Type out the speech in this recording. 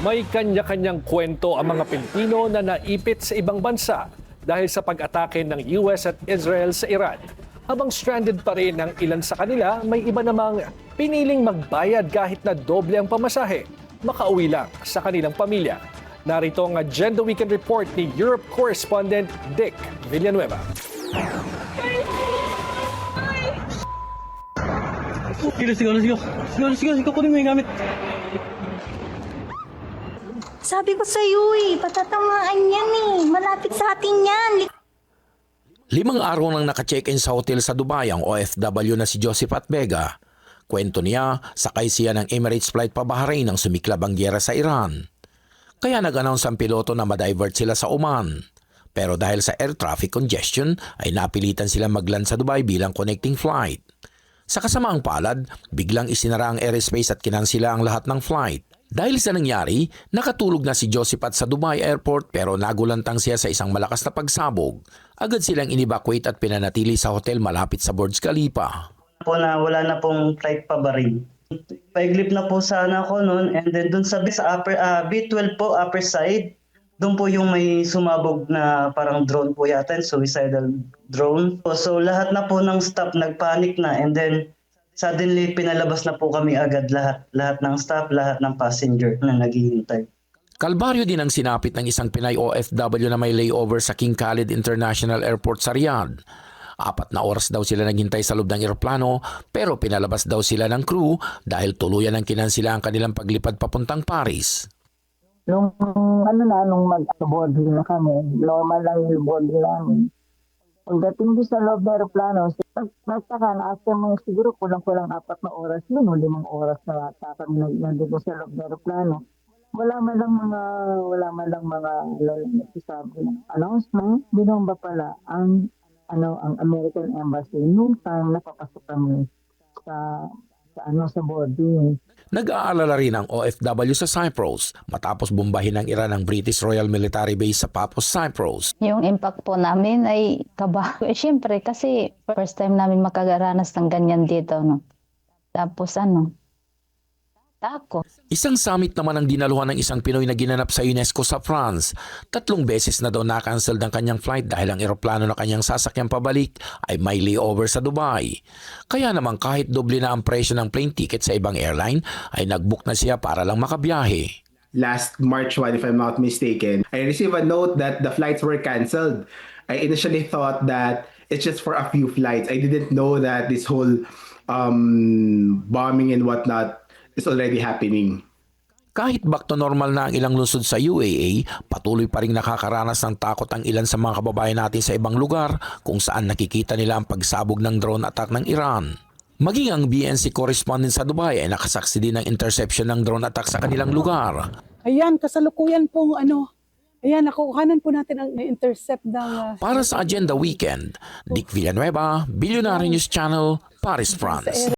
May kanya-kanyang kwento ang mga Pilipino na naipit sa ibang bansa dahil sa pag-atake ng US at Israel sa Iran. Habang stranded pa rin ang ilan sa kanila, may iba namang piniling magbayad kahit na doble ang pamasahe, makauwi lang sa kanilang pamilya. Narito ang Agenda Weekend Report ni Europe correspondent Dick Villanueva. Sige, kunin mo yung gamit. Sabi ko sa'yo patatamaan yan Malapit sa atin yan. 5 araw nang naka-check-in sa hotel sa Dubai ang OFW na si Joseph Atbega. Kwento niya, sakay siya ng Emirates flight pa Bahrain nang sumiklab ang gyera sa Iran. Kaya nag-announce ang piloto na ma-divert sila sa Oman. Pero dahil sa air traffic congestion ay napilitan silang mag-land sa Dubai bilang connecting flight. Sa kasamaang palad, biglang isinara ang airspace at kinansila ang lahat ng flight. Dahil sa nangyari, nakatulog na si Josephat sa Dubai Airport pero nagulantang siya sa isang malakas na pagsabog. Agad silang in-evacuate at pinanatili sa hotel malapit sa Burj Khalifa. Wala na pong flight pa Bahrain. Paiglip na po sana ako noon, and then dun sa B12 po, upper side, doon po yung may sumabog na parang drone po yata, suicidal drone. So lahat na po ng staff nagpanic na, and then suddenly pinalabas na po kami agad lahat ng staff, lahat ng passenger na naghihintay. Kalbaryo din ang sinapit ng isang Pinay OFW na may layover sa King Khalid International Airport sa Riyadh. 4 na oras daw sila naghintay sa loob ng eroplano pero pinalabas daw sila ng crew dahil tuluyan ang kinansila ang kanilang paglipad papuntang Paris. Nung mag-boarding na kami, normal lang yung boarding namin. Pagdating doon sa loob ng aeroplano, nagtaka na after mga siguro kulang-kulang 4 na oras yun, o 5 oras na yata kami nandun sa loob ng aeroplano. Wala man lang mga nagsasabi ng announcement, binomba pala ang American Embassy nung time napapasok kami sa boarding. Nag-aalala rin ang OFW sa Cyprus matapos bombahin ng Iran ang British Royal Military Base sa Paphos, Cyprus. Yung impact po namin ay kaba. Siyempre kasi first time namin makagaranas ng ganyan dito. No? Tapos takot. Isang summit naman ang dinaluhan ng isang Pinoy na ginanap sa UNESCO sa France. 3 beses na daw na-cancel ng kanyang flight dahil ang eroplano na kanyang sasakyang pabalik ay may layover sa Dubai. Kaya naman kahit doble na ang presyo ng plane ticket sa ibang airline ay nag-book na siya para lang makabiyahe. Last March 1, if I'm not mistaken, I received a note that the flights were canceled. I initially thought that it's just for a few flights. I didn't know that this whole bombing and whatnot is already happening. Kahit back to normal na ang ilang lungsod sa UAE, patuloy pa rin nakakaranas ng takot ang ilan sa mga kababayan natin sa ibang lugar kung saan nakikita nila ang pagsabog ng drone attack ng Iran. Maging ang BNC correspondent sa Dubai ay nakasaksi din ng interception ng drone attack sa kanilang lugar. Ayan, kasalukuyan pong ayan, nakukuhanan po natin ang intercept ng... Para sa Agenda Weekend, Dick Villanueva, Billionaire News Channel, Paris, France.